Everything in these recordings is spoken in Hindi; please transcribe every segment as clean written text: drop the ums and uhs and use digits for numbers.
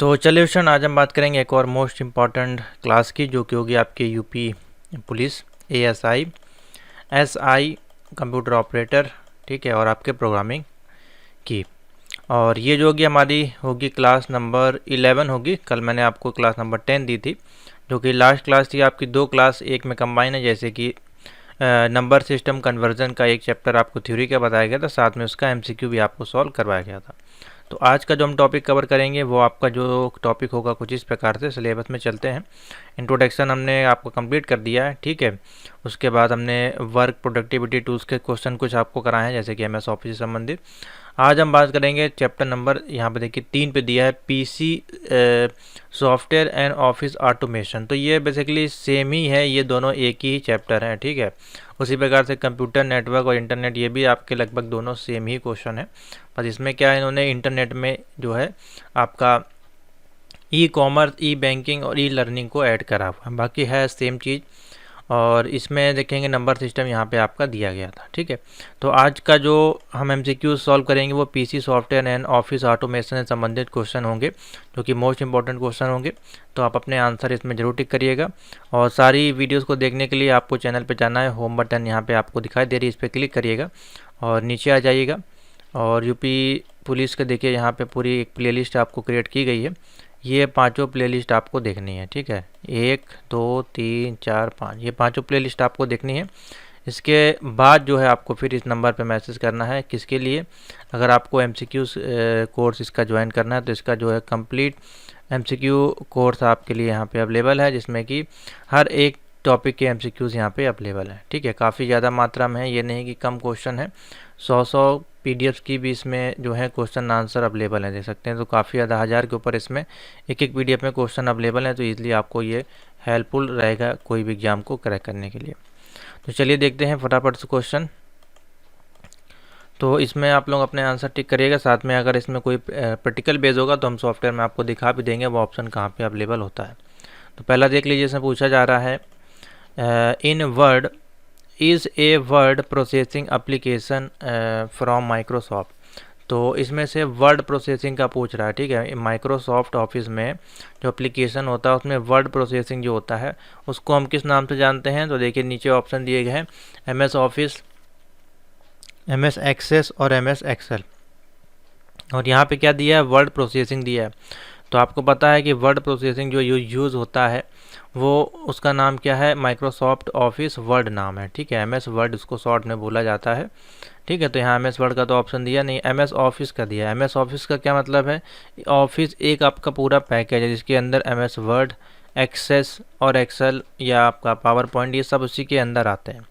तो चलिए स्टूडेंट, आज हम बात करेंगे एक और मोस्ट इम्पॉर्टेंट क्लास की, जो कि होगी आपकी UP police ASI, SI computer operator, ठीक है, और आपके प्रोग्रामिंग की। और ये जो होगी हमारी होगी क्लास नंबर 11 होगी। कल मैंने आपको क्लास नंबर 10 दी थी, जो कि लास्ट क्लास थी आपकी। दो क्लास एक में कंबाइन है, जैसे कि नंबर सिस्टम कन्वर्जन का एक चैप्टर आपको थ्योरी का बताया गया था, साथ में उसका एमसीक्यू भी आपको सॉल्व करवाया गया था। तो आज का जो हम टॉपिक कवर करेंगे वो आपका जो टॉपिक होगा कुछ इस प्रकार से। सिलेबस में चलते हैं। इंट्रोडक्शन हमने आपको कंप्लीट कर दिया है, ठीक है। उसके बाद हमने वर्क प्रोडक्टिविटी टूल्स के क्वेश्चन कुछ आपको कराए हैं, जैसे कि एमएस ऑफिस से संबंधित। आज हम बात करेंगे चैप्टर नंबर यहाँ पे देखिए 3 पे दिया है, PC software and office automation. तो ये बेसिकली सेम ही है, ये दोनों एक ही चैप्टर हैं, ठीक है। उसी प्रकार से कंप्यूटर नेटवर्क और इंटरनेट, ये भी आपके लगभग दोनों सेम ही क्वेश्चन है। बस इसमें क्या है, इन्होंने इंटरनेट में जो है आपका ई कॉमर्स, ई बैंकिंग और ई लर्निंग को ऐड करा हुआ है, बाकी है सेम चीज़। और इसमें देखेंगे नंबर सिस्टम यहाँ पे आपका दिया गया था, ठीक है। तो आज का जो हम एमसीक्यू सॉल्व करेंगे वो PC software and office automation से संबंधित क्वेश्चन होंगे, जो कि मोस्ट इंपॉर्टेंट क्वेश्चन होंगे। तो आप अपने आंसर इसमें जरूर टिक करिएगा। और सारी वीडियोज़ को देखने के लिए आपको चैनल पर जाना है, होम बटन यहाँ पर आपको दिखाई दे रही है, इस पर क्लिक करिएगा और नीचे आ जाइएगा। और यूपी पुलिस के देखिए यहाँ पे पूरी एक प्लेलिस्ट आपको क्रिएट की गई है। ये पांचों प्लेलिस्ट आपको देखनी है, ठीक है। 1 2 3 4 5, ये पांचों प्लेलिस्ट आपको देखनी है। इसके बाद जो है आपको फिर इस नंबर पे मैसेज करना है, किसके लिए, अगर आपको एमसीक्यू कोर्स इसका ज्वाइन करना है, तो इसका जो है कंप्लीट एमसीक्यू कोर्स आपके लिए यहाँ पे अवेलेबल है, जिसमें कि हर एक टॉपिक के एमसीक्यूज़ यहाँ पे अवेलेबल है, ठीक है। काफ़ी ज़्यादा मात्रा में है, ये नहीं कि कम क्वेश्चन है। 100 पीडीएफ्स की भी इसमें जो है क्वेश्चन आंसर अवेलेबल है, देख सकते हैं। तो काफ़ी ज़्यादा 1000 के ऊपर इसमें एक पीडीएफ में क्वेश्चन अवेलेबल है, तो ईजिली आपको ये हेल्पफुल रहेगा कोई भी एग्जाम को क्रैक करने के लिए। तो चलिए देखते हैं फटाफट से क्वेश्चन। तो इसमें आप लोग अपने आंसर टिक करिएगा, साथ में अगर इसमें कोई प्रैक्टिकल बेस होगा तो हम सॉफ्टवेयर में आपको दिखा भी देंगे वो ऑप्शन कहाँ पर अवेलेबल होता है। तो पहला देख लीजिए, इसमें पूछा जा रहा है in Word is a word processing application from Microsoft. तो इसमें से वर्ड प्रोसेसिंग का पूछ रहा है, ठीक है। माइक्रोसॉफ्ट ऑफिस में जो एप्लीकेशन होता है उसमें वर्ड प्रोसेसिंग जो होता है उसको हम किस नाम से जानते हैं। तो देखिए नीचे ऑप्शन दिए गए हैं, एमएस ऑफिस, एमएस एक्सेस और एमएस एक्सेल। और यहाँ पे क्या दिया है, वर्ड प्रोसेसिंग दिया है। तो आपको पता है कि वर्ड प्रोसेसिंग जो यूज़ होता है वो उसका नाम क्या है, माइक्रोसॉफ्ट ऑफिस वर्ड नाम है, ठीक है। एमएस वर्ड उसको शॉर्ट में बोला जाता है, ठीक है। तो यहाँ एमएस वर्ड का तो ऑप्शन दिया नहीं, एमएस ऑफिस का दिया है। एमएस ऑफिस का क्या मतलब है, ऑफिस एक आपका पूरा पैकेज है जिसके अंदर एमएस वर्ड, एक्सेस और एक्सेल या आपका पावर पॉइंट, ये सब उसी के अंदर आते हैं।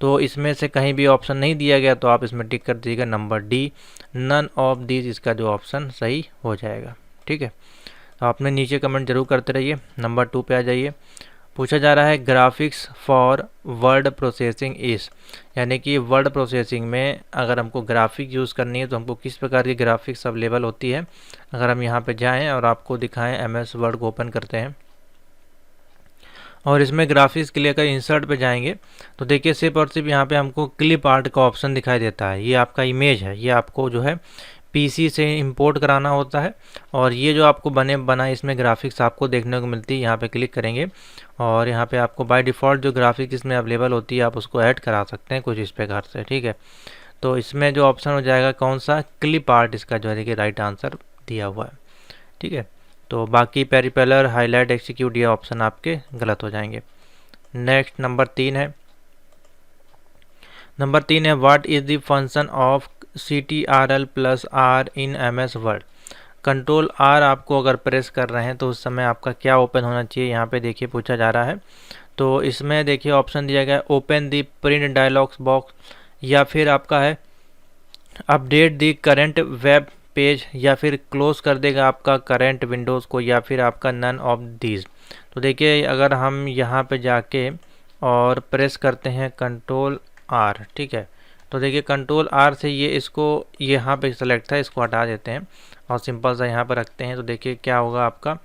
तो इसमें से कहीं भी ऑप्शन नहीं दिया गया, तो आप इसमें टिक कर दीजिएगा number D, none of these, इसका जो ऑप्शन सही हो जाएगा, ठीक है। तो आपने नीचे कमेंट जरूर करते रहिए। नंबर 2 पे आ जाइए। पूछा जा रहा है ग्राफिक्स फॉर वर्ड प्रोसेसिंग इस, यानी कि वर्ड प्रोसेसिंग में अगर हमको ग्राफिक यूज़ करनी है तो हमको किस प्रकार की ग्राफिक्स अवेलेबल होती है। अगर हम यहाँ पे जाएं और आपको दिखाएं, एमएस वर्ड को ओपन करते हैं और इसमें ग्राफिक्स के लिए अगर इंसर्ट पे जाएंगे तो देखिए सिर्फ और सिर्फ यहाँ पे हमको क्लिप आर्ट का ऑप्शन दिखाई देता है। ये आपका इमेज है, ये आपको जो है पीसी से इंपोर्ट कराना होता है। और ये जो आपको बना इसमें ग्राफिक्स आपको देखने को मिलती है, यहाँ पे क्लिक करेंगे और यहाँ पे आपको बाय डिफ़ॉल्ट जो ग्राफिक्स इसमें अवेलेबल होती है आप उसको ऐड करा सकते हैं कुछ इस प्रकार से, ठीक है। तो इसमें जो ऑप्शन हो जाएगा कौन सा, क्लिप आर्ट, इसका जो है देखिए राइट आंसर दिया हुआ है, ठीक है। तो बाकी पेरिपेलर, हाईलाइट, एक्सिक्यूट, ये ऑप्शन आपके गलत हो जाएंगे। नेक्स्ट नंबर 3 है। नंबर 3 है, what is the function of CTRL+R in MS word. Control R आपको अगर प्रेस कर रहे हैं तो उस समय आपका क्या ओपन होना चाहिए, यहाँ पे देखिए पूछा जा रहा है। तो इसमें देखिए ऑप्शन दिया गया है, ओपन दी प्रिंट डायलॉग्स बॉक्स, या फिर आपका है अपडेट दी करंट वेब पेज, या फिर क्लोज कर देगा आपका करंट विंडोज़ को, या फिर आपका नन ऑफ दीज। तो देखिए अगर हम यहाँ पे जाके और प्रेस करते हैं कंट्रोल R, ठीक है। तो देखिए कंट्रोल R से ये इसको यहाँ पे सेलेक्ट था, इसको हटा देते हैं और सिंपल सा यहाँ पर रखते हैं। तो देखिए क्या होगा आपका,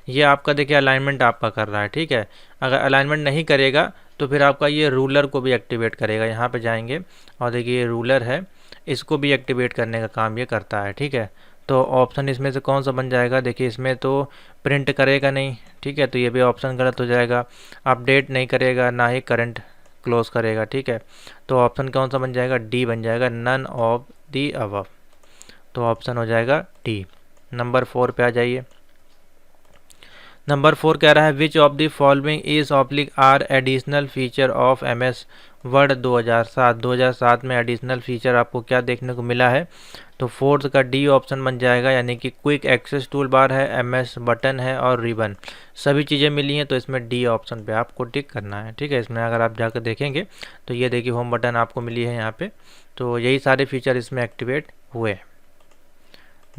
ये आपका देखिए अलाइनमेंट आपका कर रहा है, ठीक है। अगर अलाइनमेंट नहीं करेगा तो फिर आपका ये रूलर को भी एक्टिवेट करेगा। यहाँ पे जाएंगे और देखिए ये रूलर है, इसको भी एक्टिवेट करने का काम ये करता है, ठीक है। तो ऑप्शन इसमें से कौन सा बन जाएगा? देखिए इसमें तो प्रिंट करेगा नहीं, ठीक है, तो ये भी ऑप्शन गलत हो जाएगा। अपडेट नहीं करेगा, ना ही करंट क्लोज करेगा, ठीक है, तो ऑप्शन कौन सा बन जाएगा? डी बन जाएगा, नन ऑफ दी अबव। तो ऑप्शन हो जाएगा डी। नंबर 4 पे आ जाइए। नंबर 4 कह रहा है which of the following is oblique are additional feature of MS word 2007 में एडिशनल फीचर आपको क्या देखने को मिला है? तो फोर्थ का डी ऑप्शन बन जाएगा, यानी कि क्विक एक्सेस टूल बार है, MS बटन है और रिबन, सभी चीज़ें मिली हैं, तो इसमें डी ऑप्शन पे आपको टिक करना है, ठीक है। इसमें अगर आप जाकर देखेंगे तो ये देखिए होम बटन आपको मिली है यहाँ पे, तो यही सारे फीचर इसमें एक्टिवेट हुए।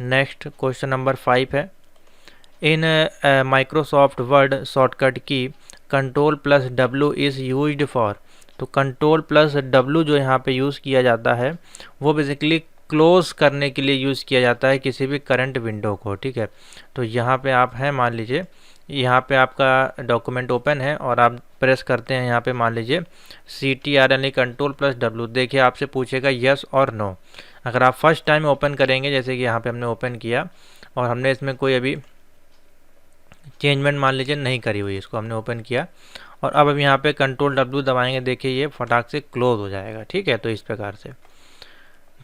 नेक्स्ट क्वेश्चन नंबर 5 है, इन माइक्रोसॉफ्ट वर्ड शॉर्टकट की Ctrl+W इज़ यूज्ड फॉर। तो Ctrl+W जो यहाँ पे यूज़ किया जाता है वो बेसिकली क्लोज़ करने के लिए यूज़ किया जाता है किसी भी करंट विंडो को, ठीक है। तो यहाँ पे आप हैं, मान लीजिए यहाँ पे आपका डॉक्यूमेंट ओपन है और आप प्रेस करते हैं यहाँ पे मान लीजिए CTR यानी Ctrl+W। देखिए आपसे पूछेगा यस और नो। अगर आप फर्स्ट टाइम ओपन करेंगे, जैसे कि यहाँ पे हमने ओपन किया और हमने इसमें कोई अभी चेंजमेंट मान लीजिए नहीं करी हुई, इसको हमने ओपन किया और अब हम यहाँ पे Ctrl+W दबाएंगे, देखिए ये फटाक से क्लोज हो जाएगा, ठीक है। तो इस प्रकार से,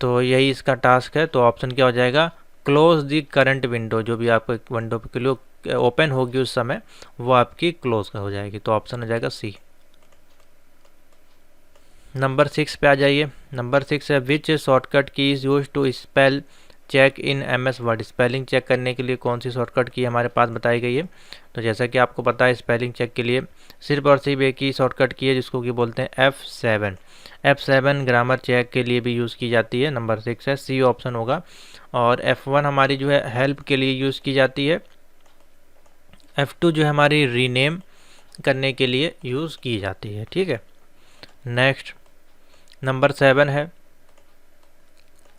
तो यही इसका टास्क है। तो ऑप्शन क्या हो जाएगा? क्लोज दी करंट विंडो, जो भी आपको विंडो पे ओपन होगी उस समय वो आपकी क्लोज हो जाएगी। तो ऑप्शन हो जाएगा सी। नंबर 6 पे आ जाइए। नंबर 6 है which shortcut key is use to spell check in MS word. Spelling check करने के लिए कौन सी शॉर्टकट की हमारे पास बताई गई है? तो जैसा कि आपको पता है स्पेलिंग चेक के लिए सिर्फ और सिर्फ एक ही शॉर्टकट की है, जिसको कि बोलते हैं F7। F7 ग्रामर चेक के लिए भी यूज़ की जाती है। नंबर 6 है, सी ऑप्शन होगा। और F1 हमारी जो है हेल्प के लिए यूज़ की जाती है। F2 जो है हमारी रीनेम करने के लिए यूज़ की जाती है, ठीक है। नेक्स्ट नंबर 7 है,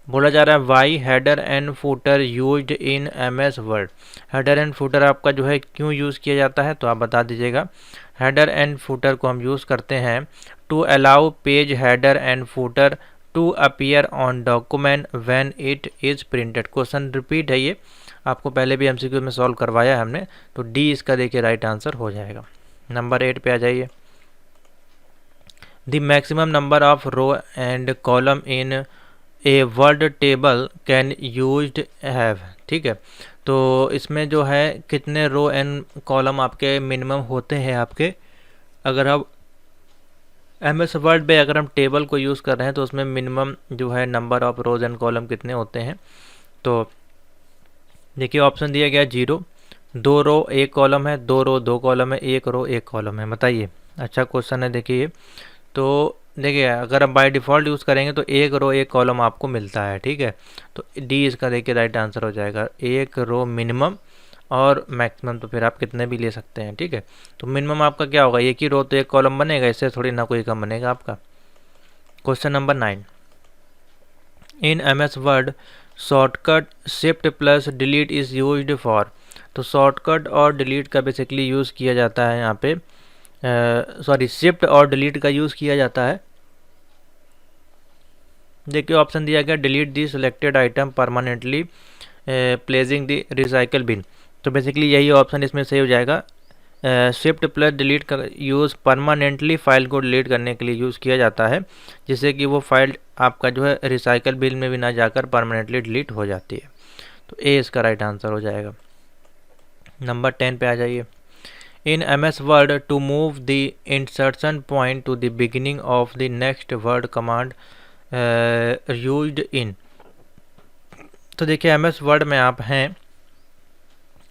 बोला जा रहा है why header and footer used in MS word. Header and footer आपका जो है क्यों यूज़ किया जाता है? तो आप बता दीजिएगा। हेडर एंड फूटर को हम यूज़ करते हैं to allow page header and footer to appear on document when it is printed. Question repeat है, ये आपको पहले भी MCQ में सॉल्व करवाया है हमने। तो डी इसका देखिए राइट आंसर हो जाएगा। नंबर 8 पे आ जाइए। The maximum number of row and column in a word table can used have, ठीक है। तो इसमें जो है कितने रो एंड कॉलम आपके मिनिमम होते हैं आपके, अगर आप MS वर्ड पे अगर हम टेबल को यूज़ कर रहे हैं तो उसमें मिनिमम जो है number of rose and column कितने होते हैं? तो देखिए ऑप्शन दिया गया 0, 2 रो 1 कॉलम है, 2 रो 2 कॉलम है, 1 रो 1 कॉलम है। बताइए, अच्छा क्वेश्चन है। देखिए तो देखिए अगर हम बाय डिफ़ॉल्ट यूज़ करेंगे तो 1 रो 1 कॉलम आपको मिलता है, ठीक है। तो डी इसका देखिए राइट आंसर हो जाएगा। 1 रो मिनिमम और मैक्सिमम तो फिर आप कितने भी ले सकते हैं, ठीक है। तो मिनिमम आपका क्या होगा? 1 ही रो तो 1 कॉलम बनेगा, इससे थोड़ी ना कोई कम बनेगा आपका। Question number 9, in MS word shortcut Shift+Delete is used for. तो शॉर्टकट और डिलीट का बेसिकली यूज़ किया जाता है यहाँ पे, सॉरी शिफ्ट और डिलीट का यूज़ किया जाता है। देखिए ऑप्शन दिया गया delete the selected item permanently placing the recycle bin. तो बेसिकली यही ऑप्शन इसमें सही हो जाएगा। Shift+Delete का यूज़ परमानेंटली फाइल को डिलीट करने के लिए यूज़ किया जाता है, जिससे कि वो फाइल आपका जो है रिसाइकल बिन में भी ना जाकर परमानेंटली डिलीट हो जाती है। तो ए इसका राइट आंसर हो जाएगा। नंबर 10 पे आ जाइए। In MS Word, to move the insertion point to the beginning of the next word command used in। तो देखिए MS Word में आप हैं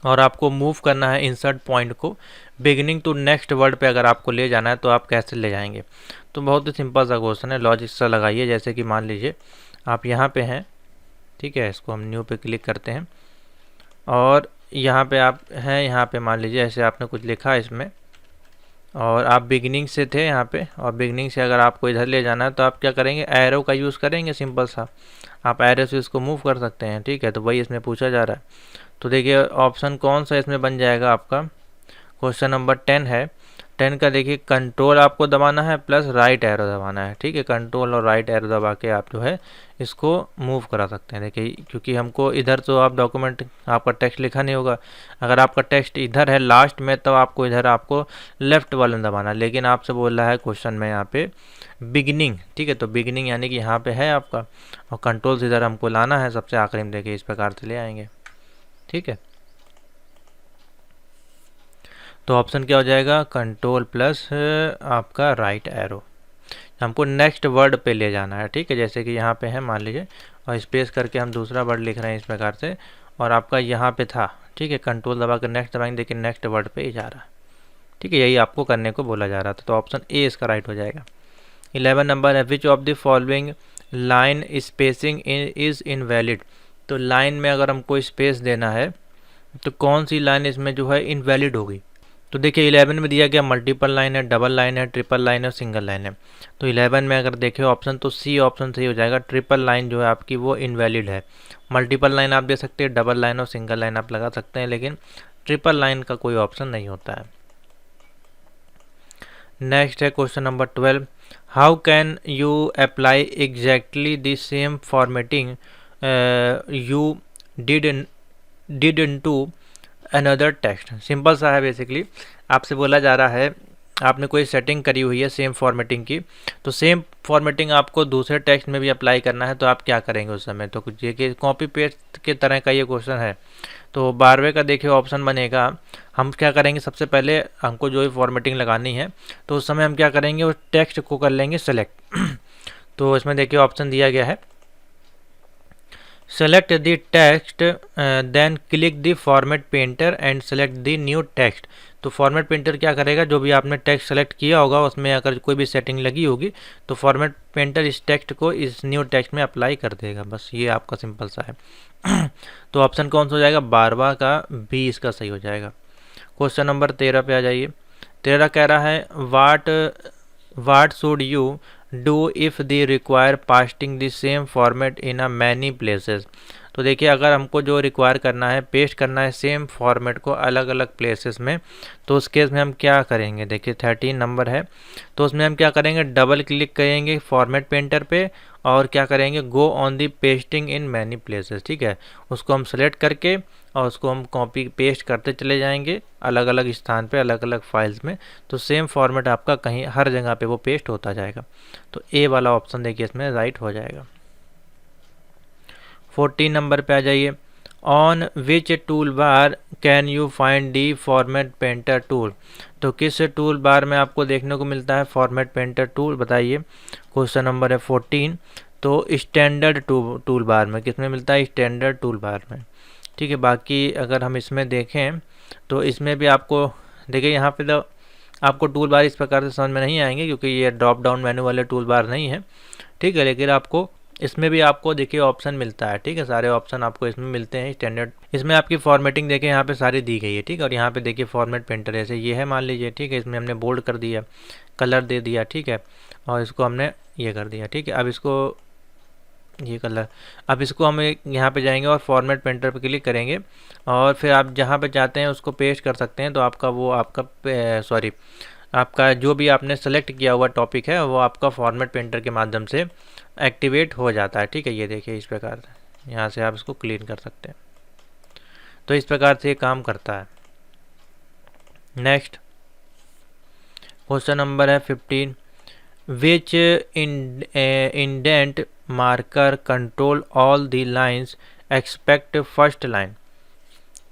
और आपको मूव करना है इंसर्ट पॉइंट को बिगिनिंग टू नेक्स्ट वर्ड पे अगर आपको ले जाना है तो आप कैसे ले जाएंगे? तो बहुत ही सिंपल सा क्वेश्चन है, लॉजिक सा लगाइए। जैसे कि मान लीजिए आप यहाँ पे हैं, ठीक है, इसको हम न्यू पे क्लिक करते हैं और यहाँ पे आप हैं, यहाँ पे मान लीजिए ऐसे आपने कुछ लिखा है इसमें और आप बिगिनिंग से थे यहाँ पे, और बिगिनिंग से अगर आपको इधर ले जाना है तो आप क्या करेंगे? एरो का यूज़ करेंगे, सिंपल सा आप एरो से इसको मूव कर सकते हैं, ठीक है। तो वही इसमें पूछा जा रहा है। तो देखिए ऑप्शन कौन सा इसमें बन जाएगा आपका? क्वेश्चन नंबर 10 है 10 का देखिए कंट्रोल आपको दबाना है प्लस राइट एरो दबाना है, ठीक है। कंट्रोल और राइट एरो दबा के आप जो है इसको मूव करा सकते हैं। देखिए क्योंकि हमको इधर तो आप डॉक्यूमेंट आपका टेक्स्ट लिखा नहीं होगा, अगर आपका टेक्स्ट इधर है लास्ट में तो आपको इधर आपको लेफ्ट वाला दबाना, लेकिन आपसे बोल रहा है क्वेश्चन में यहाँ पे बिगिनिंग, ठीक है। तो बिगिनिंग यानी कि यहाँ पे है आपका, और कंट्रोल्स इधर हमको लाना है सबसे आखिरी में। देखिए इस प्रकार से ले आएंगे, ठीक है। तो ऑप्शन क्या हो जाएगा, कंट्रोल प्लस आपका राइट एरो। हमको नेक्स्ट वर्ड पे ले जाना है, ठीक है। जैसे कि यहाँ पे है मान लीजिए, और स्पेस करके हम दूसरा वर्ड लिख रहे हैं इस प्रकार से, और आपका यहाँ पे था, ठीक है। कंट्रोल दबा कर नेक्स्ट दबाएंगे, देखिए नेक्स्ट वर्ड पे ही जा रहा है, ठीक है। यही आपको करने को बोला जा रहा था, तो ऑप्शन ए इसका राइट हो जाएगा। 11 नंबर है, which of the following line spacing is invalid. तो लाइन में अगर हमको स्पेस देना है तो कौन सी लाइन इसमें जो है इनवैलिड होगी। तो देखिए 11 में दिया गया मल्टीपल लाइन है, डबल लाइन है, ट्रिपल लाइन है, सिंगल लाइन है। तो 11 में अगर देखें ऑप्शन तो सी ऑप्शन सही हो जाएगा। ट्रिपल लाइन जो है आपकी वो इनवैलिड है। मल्टीपल लाइन आप दे सकते हैं, डबल लाइन और सिंगल लाइन आप लगा सकते हैं, लेकिन ट्रिपल लाइन का कोई ऑप्शन नहीं होता है। नेक्स्ट है question number 12, how can you apply exactly the same formatting you did into another text. Simple सा है, बेसिकली आपसे बोला जा रहा है आपने कोई सेटिंग करी हुई है सेम फॉर्मेटिंग की, तो सेम फॉर्मेटिंग आपको दूसरे टेक्स्ट में भी अप्लाई करना है, तो आप क्या करेंगे उस समय। तो कुछ ये कॉपी पेस्ट के तरह का ये क्वेश्चन है। तो 12वें का देखिए ऑप्शन बनेगा, हम क्या करेंगे सबसे पहले हमको जो भी फॉर्मेटिंग लगानी है तो उस समय हम क्या करेंगे उस टेक्स्ट को कर लेंगे सेलेक्ट। तो इसमें देखिए ऑप्शन दिया गया है, select the text then click the format painter and select the new text। तो फॉर्मेट पेंटर क्या करेगा, जो भी आपने टेक्स्ट सेलेक्ट किया होगा उसमें अगर कोई भी सेटिंग लगी होगी तो फॉर्मेट पेंटर इस टेक्स्ट को इस न्यू टेक्स्ट में अप्लाई कर देगा। बस ये आपका सिंपल सा है। तो ऑप्शन कौन सा हो जाएगा, 12वां का बी इसका सही हो जाएगा। क्वेश्चन नंबर 13 पे आ जाइए। 13 कह रहा है what should you do if the require pasting the same format in a many places. तो देखिए अगर हमको जो रिक्वायर करना है पेस्ट करना है सेम फॉर्मेट को अलग अलग प्लेसेस में, तो उस केस में हम क्या करेंगे। देखिए 13 नंबर है, तो उसमें हम क्या करेंगे डबल क्लिक करेंगे फॉर्मेट पेंटर पे और क्या करेंगे go on the pasting in many places, ठीक है। उसको हम सेलेक्ट करके और उसको हम कॉपी पेस्ट करते चले जाएंगे अलग अलग स्थान पे अलग अलग फाइल्स में, तो सेम फॉर्मेट आपका कहीं हर जगह पे वो पेस्ट होता जाएगा। तो ए वाला ऑप्शन देखिए इसमें राइट हो जाएगा। 14 नंबर पे आ जाइए, on which tool bar can you find the format painter tool. तो किस टूल बार में आपको देखने को मिलता है फॉर्मेट पेंटर टूल, बताइए। क्वेश्चन नंबर है 14, तो स्टैंडर्ड टूल बार में। किस में मिलता है, स्टैंडर्ड टूल बार में, ठीक है। बाकी अगर हम इसमें देखें तो इसमें भी आपको देखिए यहाँ पे तो आपको टूल बार इस प्रकार से समझ में नहीं आएंगे क्योंकि ये ड्रॉप डाउन मेनू वाले टूल बार नहीं है, ठीक है। लेकिन आपको इसमें भी आपको देखिए ऑप्शन मिलता है, ठीक है। सारे ऑप्शन आपको इसमें मिलते हैं स्टैंडर्ड। इसमें आपकी फॉर्मेटिंग देखिए यहाँ पे सारी दी गई है, ठीक है। और यहाँ पे देखिए फॉर्मेट पेंटर जैसे ये है मान लीजिए, ठीक है। इसमें हमने बोल्ड कर दिया, कलर दे दिया, ठीक है। और इसको हमने ये कर दिया, ठीक है। अब इसको ये कलर, अब इसको हम यहाँ पे जाएंगे और फॉर्मेट पेंटर पे क्लिक करेंगे और फिर आप जहाँ पे चाहते हैं उसको पेस्ट कर सकते हैं। तो आपका वो आपका जो भी आपने सेलेक्ट किया हुआ टॉपिक है वो आपका फॉर्मेट पेंटर के माध्यम से एक्टिवेट हो जाता है, ठीक है। ये देखिए इस प्रकार से यहाँ से आप इसको क्लीन कर सकते हैं। तो इस प्रकार से ये काम करता है। नेक्स्ट क्वेश्चन नंबर है 15, which indent marker control all the lines expect first line.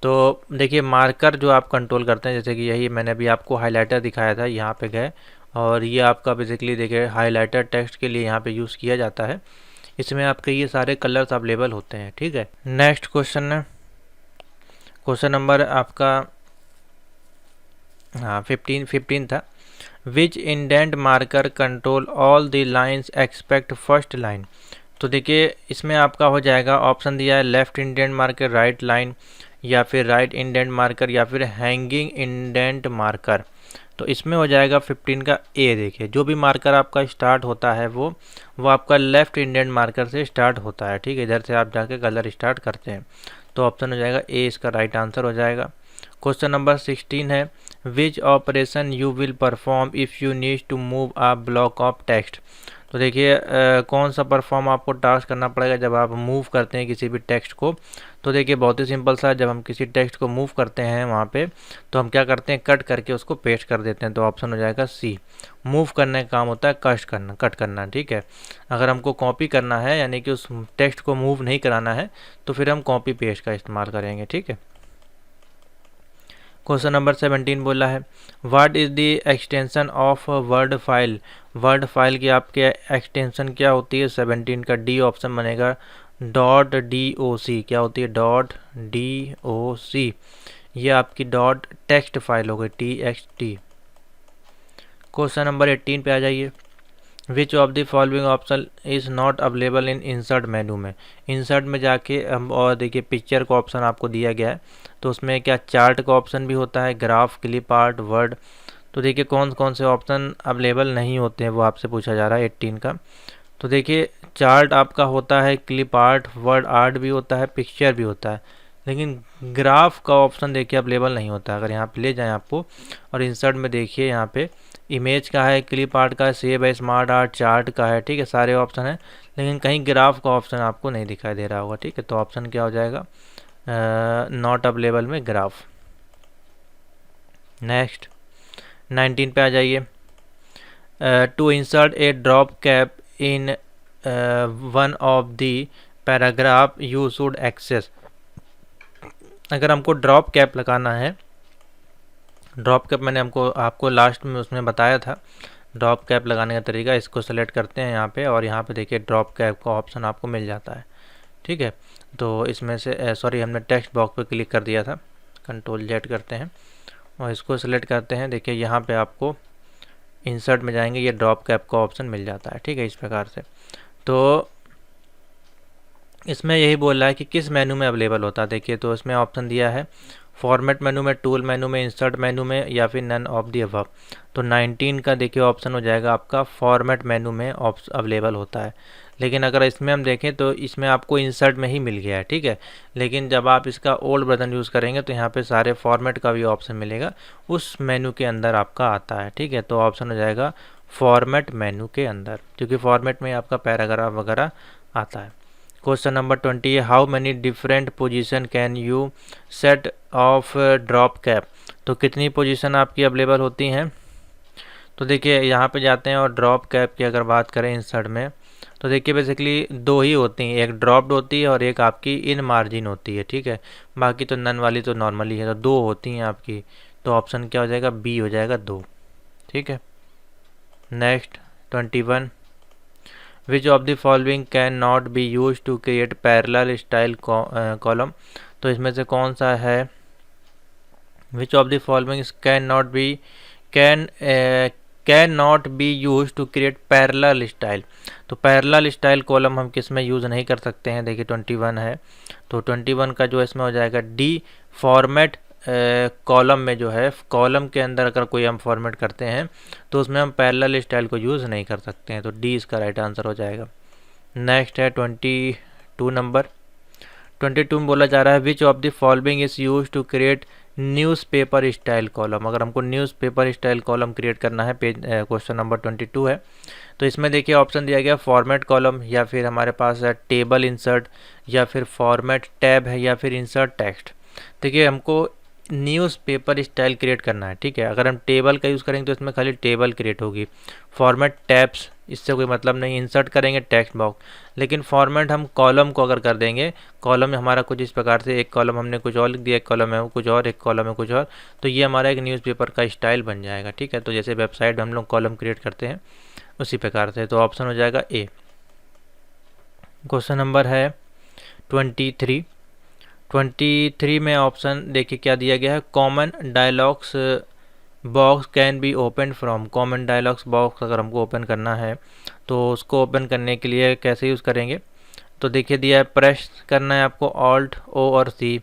तो देखिए मार्कर जो आप कंट्रोल करते हैं, जैसे कि यही मैंने अभी आपको हाइलाइटर दिखाया था, यहाँ पे गए और ये आपका बेसिकली देखिए हाइलाइटर टेक्स्ट के लिए यहाँ पे यूज़ किया जाता है। इसमें आपके ये सारे कलर्स अवेलेबल होते हैं, ठीक है। नेक्स्ट क्वेश्चन है क्वेश्चन नंबर आपका 15 था, which indent marker control all the lines expect first line. तो देखिए इसमें आपका हो जाएगा ऑप्शन दिया है left indent marker, right line, या फिर राइट इंडेंट मार्कर, या फिर हैंगिंग इंडेंट मार्कर। तो इसमें हो जाएगा 15 का ए। देखिए जो भी मार्कर आपका स्टार्ट होता है वो आपका लेफ्ट इंडेंट मार्कर से स्टार्ट होता है, ठीक है। इधर से आप जाके कलर स्टार्ट करते हैं, तो ऑप्शन हो जाएगा ए इसका राइट आंसर हो जाएगा। क्वेश्चन नंबर 16 है which operation you will perform if you need to move a block of text. तो देखिए कौन सा परफॉर्म आपको टास्क करना पड़ेगा जब आप मूव करते हैं किसी भी टेक्स्ट को। तो देखिए बहुत ही सिंपल सा, जब हम किसी टेक्स्ट को मूव करते हैं वहाँ पे तो हम क्या करते हैं, कट करके उसको पेस्ट कर देते हैं। तो ऑप्शन हो जाएगा सी। मूव करने का काम होता है कट करना, ठीक है। अगर हमको कॉपी करना है यानी कि उस टेक्स्ट को मूव नहीं कराना है तो फिर हम कॉपी पेस्ट का इस्तेमाल करेंगे, ठीक है। क्वेश्चन नंबर 17 बोला है what is the extension of word file. Word file की आपके एक्सटेंशन क्या होती है। 17 का डी ऑप्शन बनेगा .doc। क्या होती है .doc। ये आपकी डॉट टेक्स्ट फाइल हो गई TXT। क्वेश्चन नंबर 18 पे आ जाइए which of the following option is not available in insert मेनू में। इंसर्ट में जाके हम और देखिए पिक्चर का ऑप्शन आपको दिया गया है, तो उसमें क्या चार्ट का ऑप्शन भी होता है, ग्राफ, क्लिप आर्ट, वर्ड। तो देखिए कौन कौन से ऑप्शन अवेलेबल नहीं होते हैं वो आपसे पूछा जा रहा है 18 का। तो देखिए चार्ट आपका होता है, क्लिप आर्ट, वर्ड आर्ट भी होता है, पिक्चर भी होता है, लेकिन ग्राफ का ऑप्शन देखिए अवेलेबल नहीं होता है। अगर यहाँ पे ले जाएं आपको और इंसर्ट में देखिए यहाँ पे इमेज का है, क्लिप आर्ट का है, सेव है, स्मार्ट आर्ट, चार्ट का है, ठीक है, सारे ऑप्शन है, लेकिन कहीं ग्राफ का ऑप्शन आपको नहीं दिखाई दे रहा होगा, ठीक है। तो ऑप्शन क्या हो जाएगा, नॉट अवेलेबल में ग्राफ। नेक्स्ट 19 पे आ जाइए to insert a drop cap in one of the paragraph you should access. अगर हमको ड्रॉप कैप लगाना है, ड्रॉप कैप मैंने आपको लास्ट में उसमें बताया था ड्रॉप कैप लगाने का तरीका। इसको सेलेक्ट करते हैं यहाँ पे और यहाँ पे देखिए ड्रॉप कैप का ऑप्शन आपको मिल जाता है, ठीक है। तो इसमें से सॉरी हमने टेक्स्ट बॉक्स पे क्लिक कर दिया था, Ctrl+Z करते हैं और इसको सेलेक्ट करते हैं। देखिए यहाँ पे आपको इंसर्ट में जाएंगे, ये ड्रॉप कैप का ऑप्शन मिल जाता है, ठीक है, इस प्रकार से। तो इसमें यही बोल रहा है कि किस मेनू में अवेलेबल होता है। देखिए तो इसमें ऑप्शन दिया है फॉर्मेट मेनू में, टूल मेनू में, इंसर्ट मेनू में या फिर नन ऑफ दी अबव। तो 19 का देखिए ऑप्शन हो जाएगा आपका फॉर्मेट मेनू में अवेलेबल होता है। लेकिन अगर इसमें हम देखें तो इसमें आपको इंसर्ट में ही मिल गया है, ठीक है। लेकिन जब आप इसका ओल्ड वर्जन यूज़ करेंगे तो यहाँ पे सारे फॉर्मेट का भी ऑप्शन मिलेगा, उस मेनू के अंदर आपका आता है, ठीक है। तो ऑप्शन हो जाएगा फॉर्मेट मेनू के अंदर, क्योंकि फॉर्मेट में आपका पैराग्राफ वगैरह आता है। क्वेश्चन नंबर 20 है how many different position can you set of drop cap. तो कितनी पोजीशन आपकी अवेलेबल होती हैं। तो देखिए यहाँ पे जाते हैं और ड्रॉप कैप की अगर बात करें इंसर्ट में तो देखिए बेसिकली दो ही होती हैं, एक ड्रॉप्ड होती है और एक आपकी इन मार्जिन होती है, ठीक है। बाकी तो नन वाली तो नॉर्मली है, तो दो होती हैं आपकी। तो ऑप्शन क्या हो जाएगा, बी हो जाएगा, दो, ठीक है। Next 21 which of the following can not be use to create parallel style column. तो इसमें से कौन सा है, which of the following can not be use to create parallel style. तो पैरेलल स्टाइल कॉलम हम किस में यूज़ नहीं कर सकते हैं। देखिए 21 है, तो 21 का जो इसमें हो जाएगा डी फॉर्मेट कॉलम में जो है, कॉलम के अंदर अगर कोई हम फॉर्मेट करते हैं तो उसमें हम पैरेलल स्टाइल को यूज़ नहीं कर सकते हैं। तो डी इसका राइट आंसर हो जाएगा। नेक्स्ट है 22 नंबर। 22 में बोला जा रहा है which of the following is use to create newspaper style column. अगर हमको न्यूज़पेपर स्टाइल कॉलम क्रिएट करना है, पेज क्वेश्चन नंबर 22 है, तो इसमें देखिए ऑप्शन दिया गया फॉर्मेट कॉलम, या फिर हमारे पास है टेबल इंसर्ट, या फिर फॉर्मेट टैब है, या फिर इंसर्ट टेक्स्ट। देखिए हमको न्यूज़पेपर स्टाइल क्रिएट करना है, ठीक है। अगर हम टेबल का यूज़ करेंगे तो इसमें खाली टेबल क्रिएट होगी। फॉर्मेट टैब्स इससे कोई मतलब नहीं, इंसर्ट करेंगे टेक्स्ट बॉक्स। लेकिन फॉर्मेट हम कॉलम को अगर कर देंगे, कॉलम में हमारा कुछ इस प्रकार से, एक कॉलम हमने कुछ और लिख दिया, एक कॉलम है कुछ और, एक कॉलम है कुछ और, तो ये हमारा एक न्यूज़पेपर का स्टाइल बन जाएगा, ठीक है। तो जैसे वेबसाइट में हम लोग कॉलम क्रिएट करते हैं उसी प्रकार से। तो ऑप्शन हो जाएगा ए। क्वेश्चन नंबर है 23 में ऑप्शन देखिए क्या दिया गया है, common dialogues box can be open from. Common dialogues box अगर हमको ओपन करना है तो उसको ओपन करने के लिए कैसे यूज़ करेंगे। तो देखिए दिया है प्रेस करना है आपको ऑल्ट ओ और सी,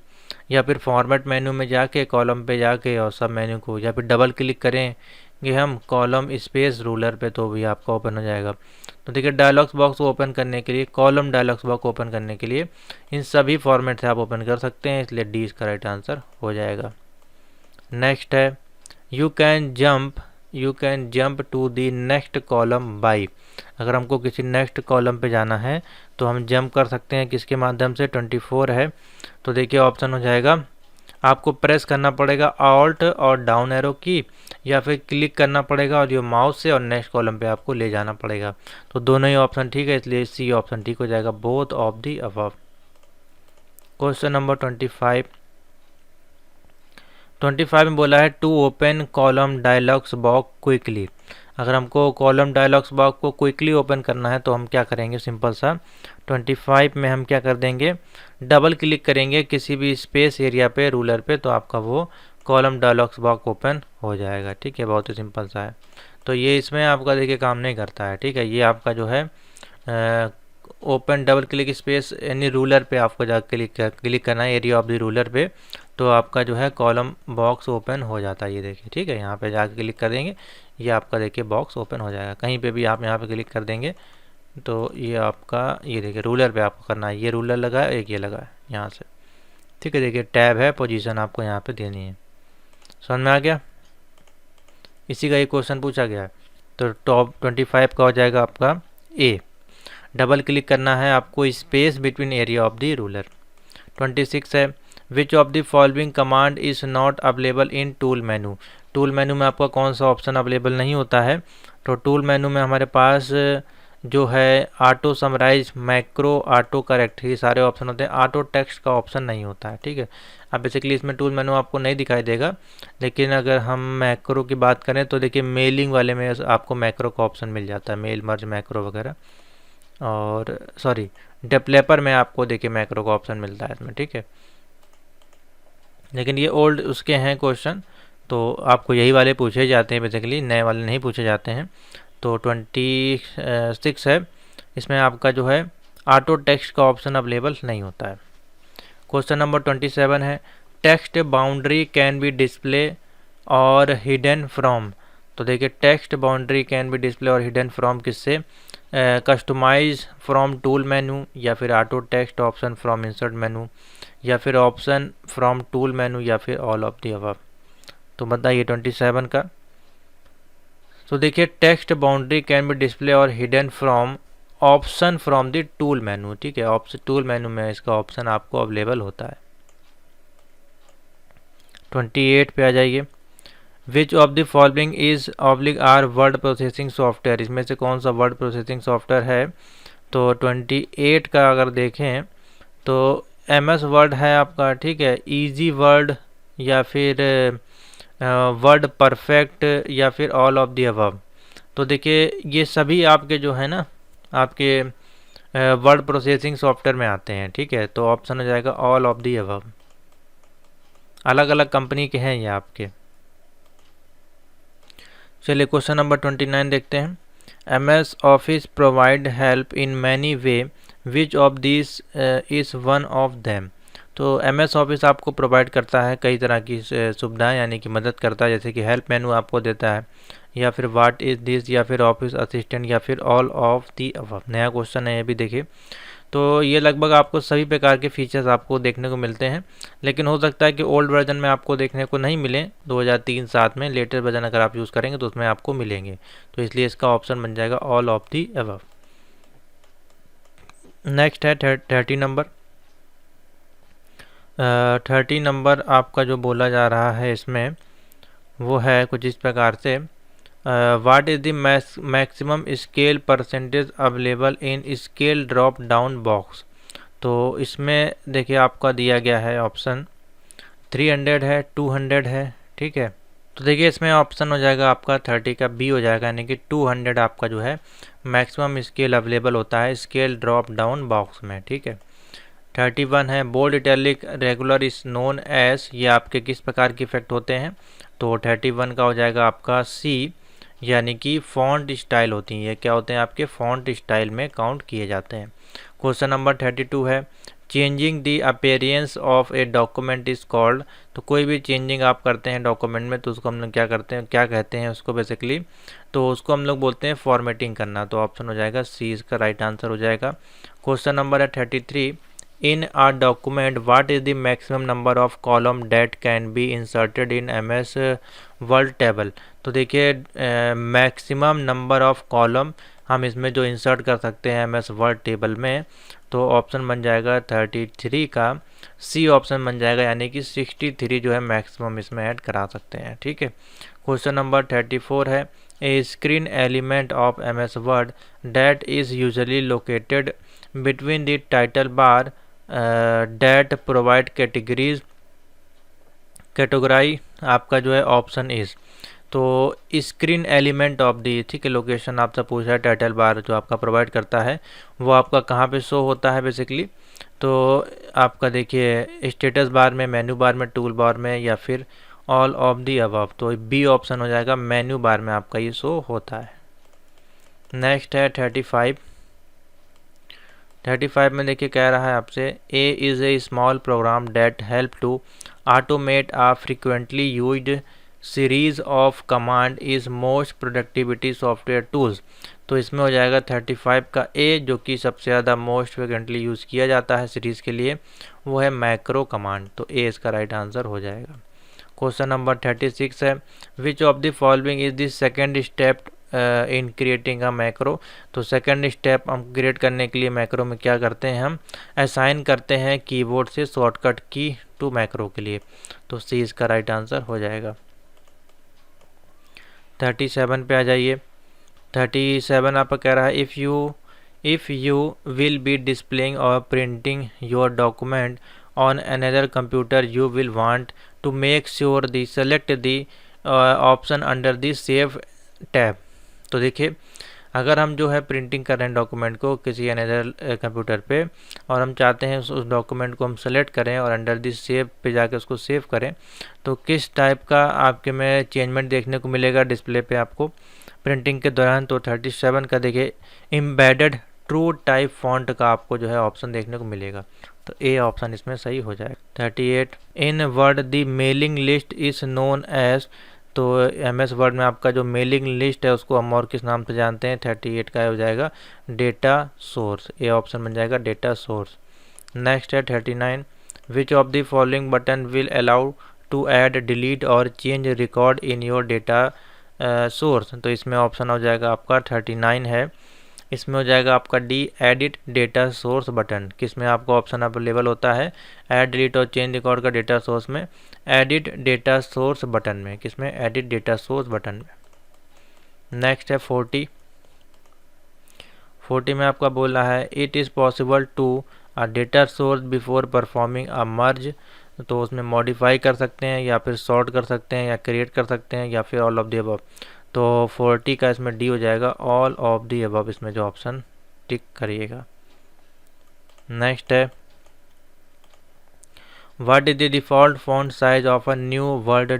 या फिर फॉर्मेट मेनू में जाके कॉलम पे जाके और सब मेनू को, या फिर डबल क्लिक करेंगे हम कॉलम स्पेस रूलर पे तो भी आपका ओपन हो जाएगा। तो देखिए डायलॉग्स बॉक्स को ओपन करने के लिए, कॉलम डायलॉग्स बॉक्स ओपन करने के लिए इन सभी फॉर्मेट से आप ओपन कर सकते हैं, इसलिए डी इसका राइट आंसर हो जाएगा। नेक्स्ट है you can jump to the next column by. अगर हमको किसी नेक्स्ट कॉलम पे जाना है तो हम जंप कर सकते हैं किसके माध्यम से, 24 है। तो देखिए ऑप्शन हो जाएगा, आपको प्रेस करना पड़ेगा ऑल्ट और डाउन एरो की, या फिर क्लिक करना पड़ेगा और जो माउस से और नेक्स्ट कॉलम पे आपको ले जाना पड़ेगा। तो दोनों ही ऑप्शन ठीक है, इसलिए सी ऑप्शन ठीक हो जाएगा, both of the above. Question number 25 में बोला है to open column dialogs box quickly. अगर हमको कॉलम डायलॉग्स बॉक्स को क्विकली ओपन करना है तो हम क्या करेंगे, सिंपल सा 25 में हम क्या कर देंगे, डबल क्लिक करेंगे किसी भी स्पेस एरिया पे रूलर पे, तो आपका वो कॉलम डायलॉग्स बॉक्स ओपन हो जाएगा। ठीक है, बहुत ही सिंपल सा है। तो ये इसमें आपका देखिए काम नहीं करता है। ठीक है, ये आपका जो है ओपन डबल क्लिक स्पेस यानी रूलर पे आपको जा क्लिक करना है, एरिया ऑफ द रूलर पे, तो आपका जो है कॉलम बॉक्स ओपन हो जाता है। ये देखिए, ठीक है, यहाँ पे जाके क्लिक कर देंगे, ये आपका देखिए बॉक्स ओपन हो जाएगा। कहीं पे भी आप यहाँ पे क्लिक कर देंगे तो ये आपका, ये देखिए रूलर पे आपको करना है, ये रूलर लगा है, एक ये लगा है यहाँ से। ठीक है, देखिए टैब है, पोजीशन आपको यहाँ पे देनी है। समझ में आ गया? इसी का ये क्वेश्चन पूछा गया है। तो टॉप 25 का हो जाएगा आपका ए, डबल क्लिक करना है आपको space between area of the ruler. 26 है which of the following command is not available in tool menu. Tool मेनू में आपका कौन सा ऑप्शन अवेलेबल नहीं होता है? तो टूल मेनू में हमारे पास जो है auto summarize, macro, auto correct, ये सारे ऑप्शन होते हैं। ऑटो टेक्स्ट का ऑप्शन नहीं होता है। ठीक है, अब बेसिकली इसमें टूल मेनू आपको नहीं दिखाई देगा, लेकिन अगर हम मैक्रो की बात करें तो देखिए मेलिंग वाले में आपको मैक्रो का ऑप्शन मिल जाता है, मेल मर्ज मैक्रो वगैरह, और सॉरी डेवलपर में आपको देखिए मैक्रो का ऑप्शन मिलता है इसमें। ठीक है, लेकिन ये ओल्ड उसके हैं क्वेश्चन, तो आपको यही वाले पूछे जाते हैं बेसिकली, नए वाले नहीं पूछे जाते हैं। तो 26 है, इसमें आपका जो है ऑटो टेक्स्ट का ऑप्शन अवेलेबल नहीं होता है। क्वेश्चन नंबर 27 है text boundary can be display और हिडन फ्रॉम। तो देखिए text boundary can be display और हिडन फ्रॉम किससे, कस्टमाइज फ्रॉम टूल मेनू, या फिर auto text option from insert मेनू, या फिर ऑप्शन फ्रॉम टूल मेनू, या फिर ऑल ऑफ दी अबव। तो बताइए 27 का। तो देखिए text boundary can be display और hidden from option from the tool menu. ठीक है, ऑप्शन टूल मेनू में इसका ऑप्शन आपको अवेलेबल होता है। 28 पे आ जाइए, which of the following is oblique are word processing software. इसमें से कौन सा वर्ड प्रोसेसिंग सॉफ्टवेयर है? तो 28 का अगर देखें तो MS वर्ड है आपका। ठीक है, इजी वर्ड, या फिर वर्ड परफेक्ट, या फिर ऑल ऑफ दी अबव। तो देखिए ये सभी आपके जो है ना, आपके वर्ड प्रोसेसिंग सॉफ्टवेयर में आते हैं। ठीक है, तो ऑप्शन हो जाएगा ऑल ऑफ दी अबव। अलग अलग कंपनी के हैं ये आपके। चलिए क्वेश्चन नंबर 29 देखते हैं। MS office provide help in many way, which of this is one of them. तो MS ऑफिस आपको प्रोवाइड करता है कई तरह की सुविधाएं, यानी कि मदद करता है, जैसे कि हेल्प मेनू आपको देता है, या फिर व्हाट इज दिस, या फिर ऑफिस असिस्टेंट, या फिर ऑल ऑफ दी अबव। नया क्वेश्चन है ये भी देखिए। तो ये लगभग आपको सभी प्रकार के फीचर्स आपको देखने को मिलते हैं, लेकिन हो सकता है कि ओल्ड वर्जन में आपको देखने को नहीं मिले। 2003-7 में लेटेस्ट वर्जन अगर आप यूज़ करेंगे तो उसमें आपको मिलेंगे, तो इसलिए इसका ऑप्शन बन जाएगा all of the above. Next है 30 नंबर। 30 नंबर आपका जो बोला जा रहा है इसमें वो है कुछ इस प्रकार से, what is the maximum scale percentage available in scale drop down box. तो इसमें देखिए आपका दिया गया है ऑप्शन 300 है, 200 है। ठीक है, तो देखिए इसमें ऑप्शन हो जाएगा आपका 30 का बी हो जाएगा, यानी कि 200 आपका जो है मैक्सिमम स्केल अवेलेबल होता है स्केल ड्रॉप डाउन बॉक्स में। ठीक है, 31 है bold italic regular is known as, ये आपके किस प्रकार के इफेक्ट होते हैं? तो 31 का हो जाएगा आपका सी, यानी कि फॉन्ट स्टाइल होती हैं। ये क्या होते हैं? आपके फॉन्ट स्टाइल में काउंट किए जाते हैं। क्वेश्चन नंबर 32 है changing the appearance of a document is called. तो कोई भी चेंजिंग आप करते हैं डॉक्यूमेंट में तो उसको हम लोग क्या करते हैं, क्या कहते हैं उसको बेसिकली? तो उसको हम लोग बोलते हैं फॉर्मेटिंग करना। तो ऑप्शन हो जाएगा सी, इसका राइट आंसर हो जाएगा। क्वेश्चन नंबर है 33 in a document what is the maximum number of column that can be inserted in MS word table. तो देखिए मैक्सिमम नंबर ऑफ कॉलम हम इसमें जो इंसर्ट कर सकते हैं MS वर्ड टेबल में, तो ऑप्शन बन जाएगा 33 का, सी ऑप्शन बन जाएगा, यानी कि 63 जो है मैक्सिमम इसमें ऐड करा सकते हैं। ठीक है। क्वेश्चन नंबर 34 है, a screen element of MS word that is usually located between the title bar that provide categorize आपका जो है ऑप्शन इज। तो स्क्रीन एलिमेंट ऑफ दी, ठीक है, लोकेशन आपसे पूछा है, टाइटल बार जो आपका प्रोवाइड करता है वो आपका कहाँ पे शो होता है बेसिकली। तो आपका देखिए स्टेटस बार में, मेन्यू बार में, टूल बार में, या फिर ऑल ऑफ दी अबव। तो बी ऑप्शन हो जाएगा, मेन्यू बार में आपका ये शो होता है। नेक्स्ट है 35 में देखिए कह रहा है आपसे, a is a small program that help to automate a frequently used series of command is most productivity software tools. तो इसमें हो जाएगा 35 का ए, जो कि सबसे ज़्यादा मोस्ट फ्रिक्वेंटली यूज़ किया जाता है सीरीज़ के लिए, वो है मैक्रो कमांड। तो ए इसका राइट आंसर हो जाएगा। क्वेश्चन नंबर 36 है, which of the following is the second step in creating a macro. तो सेकंड स्टेप हम क्रिएट करने के लिए मैक्रो में क्या करते हैं, हम असाइन करते हैं कीबोर्ड से शॉर्टकट की टू मैक्रो के लिए। तो सी इसका राइट आंसर हो जाएगा। 37 पे आ जाइए। 37 आपका कह रहा है, if you will be displaying or printing your document on another computer you will want to make sure the select the option under the save tab. तो देखिए अगर हम जो है प्रिंटिंग कर रहे हैं डॉक्यूमेंट को किसी अनदर कंप्यूटर पे, और हम चाहते हैं उस डॉक्यूमेंट को हम सेलेक्ट करें और अंडर दी सेव पे जाके उसको सेव करें, तो किस टाइप का आपके में चेंजमेंट देखने को मिलेगा डिस्प्ले पे आपको प्रिंटिंग के दौरान। तो 37 का देखिए एम्बेडेड ट्रू टाइप फॉन्ट का आपको जो है ऑप्शन देखने को मिलेगा। तो ए ऑप्शन इसमें सही हो जाएगा। 38, in word the mailing list is known as. तो MS वर्ड में आपका जो मेलिंग लिस्ट है उसको हम और किस नाम से जानते हैं। 38 का हो जाएगा डेटा सोर्स। ए ऑप्शन बन जाएगा डेटा सोर्स। नेक्स्ट है 39, which of the following button will allow to add delete और change record in your data source. तो इसमें ऑप्शन हो जाएगा आपका 39 है, इसमें हो जाएगा आपका the edit data source button. किसमें आपको ऑप्शन अवेलेबल होता है, ऐड डिलीट और चेंज रिकॉर्ड का डेटा सोर्स में, एडिट डेटा सोर्स बटन में। किसमें, एडिट डेटा सोर्स बटन में। नेक्स्ट है 40 में आपका बोल रहा है, it is possible to a data source before performing a merge. तो उसमें मॉडिफाई कर सकते हैं या फिर सॉर्ट कर सकते हैं या क्रिएट कर सकते हैं या फिर ऑल ऑफ द अबव। तो 40 का इसमें डी हो जाएगा, ऑल ऑफ दी अबव इसमें जो ऑप्शन टिक करिएगा। नेक्स्ट है, what is the default font size of a new word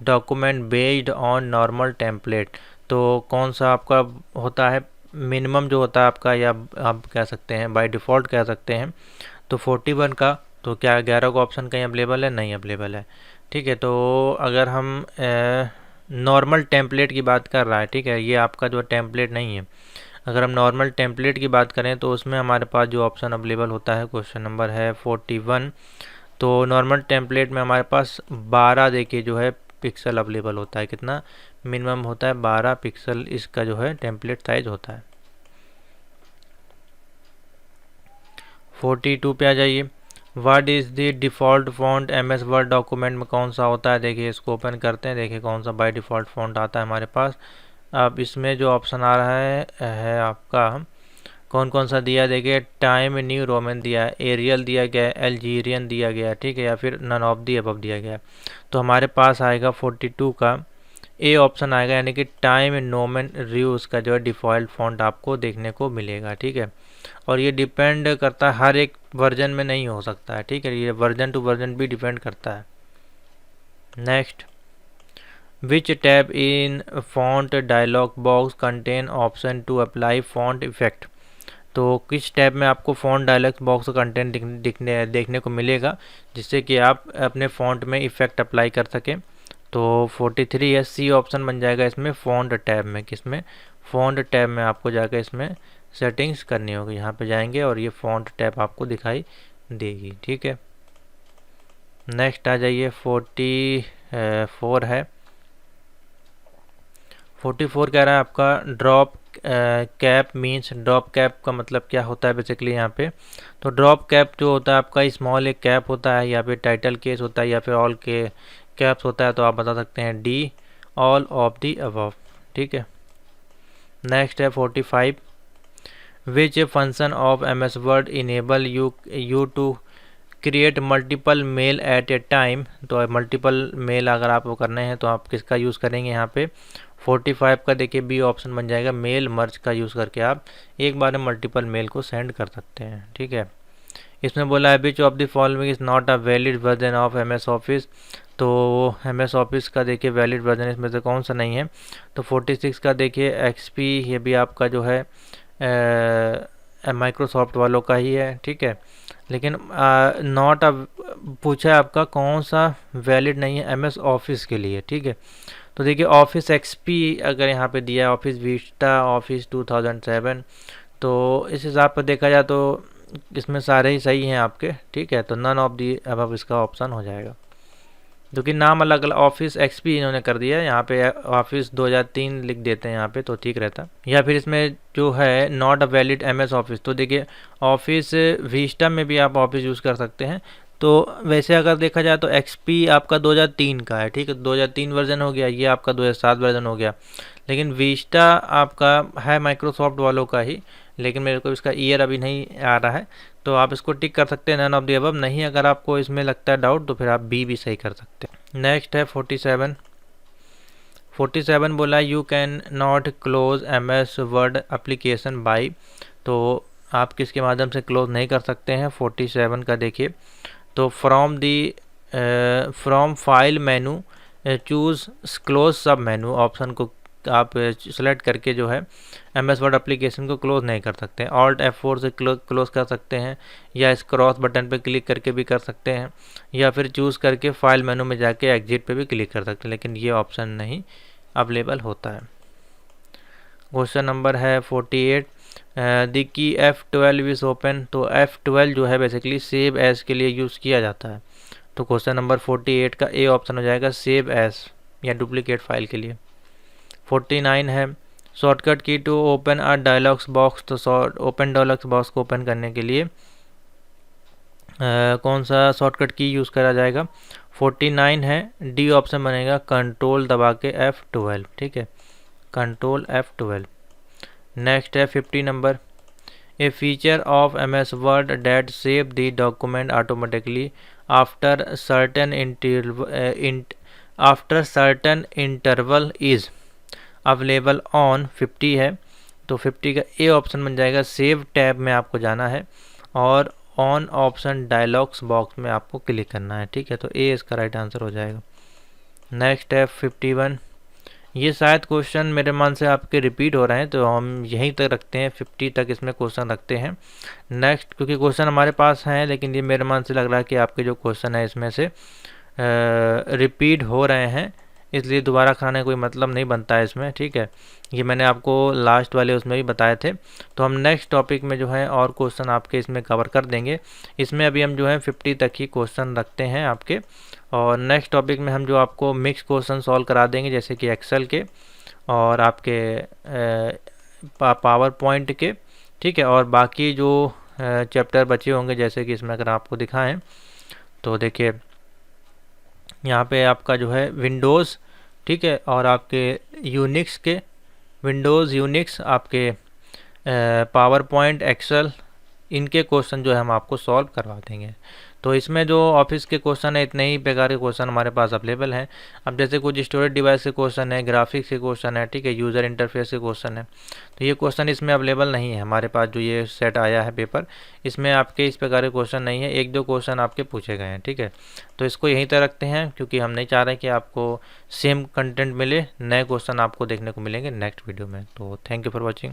document based on normal template. तो कौन सा आपका होता है मिनिमम जो होता है आपका, या आप कह सकते हैं बाय डिफ़ॉल्ट कह सकते हैं। तो 41 का, तो क्या 11 का ऑप्शन कहीं अवेलेबल है, नहीं अवेलेबल है। ठीक है, तो अगर हम नॉर्मल टेम्पलेट की बात कर रहा है, ठीक है, ये आपका जो टेम्पलेट नहीं है। अगर हम नॉर्मल टेम्पलेट की बात करें तो उसमें हमारे पास जो ऑप्शन अवेलेबल होता है, क्वेश्चन नंबर है 41। तो नॉर्मल टेम्पलेट में हमारे पास 12 देखिए जो है पिक्सल अवेलेबल होता है। कितना मिनिमम होता है, 12 पिक्सल इसका जो है टेम्पलेट साइज होता है। 42 पे आ जाइए। What is the default font MS word document में कौन सा होता है। देखिए इसको ओपन करते हैं, देखिए कौन सा बाय डिफ़ॉल्ट फॉन्ट आता है हमारे पास। अब इसमें जो ऑप्शन आ रहा है आपका कौन कौन सा दिया, देखिए टाइम न्यू रोमन दिया है, एरियल दिया गया है, अल्जीरियन दिया गया है, ठीक है, या फिर नन ऑफ दी अबव दिया गया है। तो हमारे पास आएगा 42 का ए ऑप्शन आएगा, यानी कि टाइम नोमन रियूज का जो है डिफ़ॉल्ट फॉन्ट आपको देखने को मिलेगा। ठीक है, और ये डिपेंड करता है, हर एक वर्जन में नहीं हो सकता है। ठीक है, ये वर्जन टू वर्जन भी डिपेंड करता है। Next, which tab in font dialog box contain option to apply font effect. तो किस टैब में आपको फॉन्ट डायलॉग बॉक्स का कंटेंट देखने को मिलेगा जिससे कि आप अपने फॉन्ट में इफेक्ट अप्लाई कर सकें। तो 43 है, सी ऑप्शन बन जाएगा इसमें फॉन्ट टैब में। किसमें, फॉन्ट टैब में आपको जाकर इसमें सेटिंग्स करनी होगी। यहाँ पे जाएंगे और ये फ़ॉन्ट टैब आपको दिखाई देगी, ठीक है। नेक्स्ट आ जाइए 44 है। 44 कह रहा है आपका drop cap means, drop cap का मतलब क्या होता है बेसिकली यहाँ पे। तो ड्रॉप कैप जो होता है आपका स्मॉल एक कैप होता है, या फिर टाइटल केस होता है, या फिर ऑल के कैप्स होता है। तो आप बता सकते हैं D, all of the above, ठीक है। नेक्स्ट है 45, which function of MS word enable you to create multiple mail at a time. तो मल्टीपल मेल अगर आपको करने हैं तो आप किसका यूज़ करेंगे यहाँ पे। 45 का देखिए बी ऑप्शन बन जाएगा, मेल मर्ज का यूज़ करके आप एक बार में मल्टीपल मेल को सेंड कर सकते हैं, ठीक है। इसमें बोला है which of the following is not a valid version of MS office. तो MS ऑफिस का देखिए वैलिड वर्जन इसमें से कौन सा नहीं है। तो 46 का देखिए XP, ये भी आपका जो है माइक्रोसॉफ्ट वालों का ही है, ठीक है। लेकिन नॉट पूछा है आपका कौन सा वैलिड नहीं है MS ऑफिस के लिए, ठीक है। तो देखिए ऑफिस XP अगर यहाँ पे दिया है, ऑफिस विस्टा, ऑफिस 2007, तो इस हिसाब पर देखा जाए तो इसमें सारे ही सही हैं आपके, ठीक है। तो नन ऑफ दी अबव इसका ऑप्शन हो जाएगा, क्योंकि नाम अलग अलग ऑफिस XP इन्होंने कर दिया है, यहाँ पे ऑफिस 2003 लिख देते हैं यहाँ पे तो ठीक रहता। या फिर इसमें जो है not a valid MS office, तो देखिए ऑफिस विस्टा में भी आप ऑफिस यूज़ कर सकते हैं। तो वैसे अगर देखा जाए तो XP आपका 2003 का है, ठीक है। 2003 वर्जन हो गया, ये आपका 2007 वर्जन हो गया। लेकिन विस्टा आपका है माइक्रोसॉफ्ट वालों का ही, लेकिन मेरे को इसका ईयर अभी नहीं आ रहा है। तो आप इसको टिक कर सकते हैं नन ऑफ द अबव। नहीं अगर आपको इसमें लगता है डाउट तो फिर आप बी भी सही कर सकते हैं। नेक्स्ट है 47। 47 बोला you can not close MS word application by. तो आप किसके माध्यम से क्लोज नहीं कर सकते हैं 47 का देखिए। तो from file menu choose close सब मेनू ऑप्शन को आप सेलेक्ट करके जो है MS वर्ड एप्लीकेशन को क्लोज नहीं कर सकते हैं। Alt F4 से क्लोज कर सकते हैं, या इस क्रॉस बटन पे क्लिक करके भी कर सकते हैं, या फिर चूज़ करके फाइल मेनू में जाके एग्जिट पे भी क्लिक कर सकते हैं, लेकिन ये ऑप्शन नहीं अवेलेबल होता है। क्वेश्चन नंबर है 48, the key F12 is open. तो F12 जो है बेसिकली सेव एज के लिए यूज़ किया जाता है। तो क्वेश्चन नंबर 48 का ए ऑप्शन हो जाएगा सेव एज या डुप्लीकेट फाइल के लिए। 49 है shortcut key to open a dialogs box. तो ओपन डायलॉग्स बॉक्स को ओपन करने के लिए कौन सा शॉर्टकट की यूज़ करा जाएगा। 49 है डी ऑप्शन बनेगा, कंट्रोल दबा के F12, ठीक है, कंट्रोल F12। नेक्स्ट है 50 number, a feature of MS word that save the document automatically after certain interval is available on 50 है। तो 50 का ए ऑप्शन बन जाएगा, सेव टैब में आपको जाना है और ऑन ऑप्शन डायलॉग्स बॉक्स में आपको क्लिक करना है, ठीक है। तो ए इसका राइट आंसर हो जाएगा। नेक्स्ट है 51। ये शायद क्वेश्चन मेरे मन से आपके रिपीट हो रहे हैं, तो हम यहीं तक रखते हैं, 50 तक इसमें क्वेश्चन रखते हैं। नेक्स्ट, क्योंकि क्वेश्चन हमारे पास हैं लेकिन ये मेरे मन से लग रहा है कि आपके जो क्वेश्चन है इसमें से रिपीट हो रहे हैं, इसलिए दोबारा कराने का कोई मतलब नहीं बनता है इसमें, ठीक है। ये मैंने आपको लास्ट वाले उसमें भी बताए थे। तो हम नेक्स्ट टॉपिक में जो है और क्वेश्चन आपके इसमें कवर कर देंगे। इसमें अभी हम जो है 50 तक ही क्वेश्चन रखते हैं आपके, और नेक्स्ट टॉपिक में हम जो आपको मिक्स क्वेश्चन सॉल्व करा देंगे, जैसे कि एक्सेल के और आपके पावर पॉइंट के, ठीक है। और बाकी जो चैप्टर बचे होंगे, जैसे कि इसमें अगर आपको दिखाएं तो देखिए यहाँ पे आपका जो है विंडोज़, ठीक है, और आपके यूनिक्स के विंडोज़ यूनिक्स, आपके पावर पॉइंट, एक्सेल, इनके क्वेश्चन जो है हम आपको सॉल्व करवा देंगे। तो इसमें जो ऑफिस के क्वेश्चन है, इतने ही प्रकार के क्वेश्चन हमारे पास अवेलेबल हैं। अब जैसे कुछ स्टोरेज डिवाइस के क्वेश्चन है, ग्राफिक्स के क्वेश्चन है, ठीक है, यूज़र इंटरफेस के क्वेश्चन है, तो ये क्वेश्चन इसमें अवेलेबल नहीं है। हमारे पास जो ये सेट आया है पेपर, इसमें आपके इस प्रकार के क्वेश्चन नहीं है, एक दो क्वेश्चन आपके पूछे गए हैं, ठीक है। तो इसको यहीं तक रखते हैं, क्योंकि हम नहीं चाह रहे कि आपको सेम कंटेंट मिले, नए क्वेश्चन आपको देखने को मिलेंगे नेक्स्ट वीडियो में। तो थैंक यू फॉर वॉचिंग।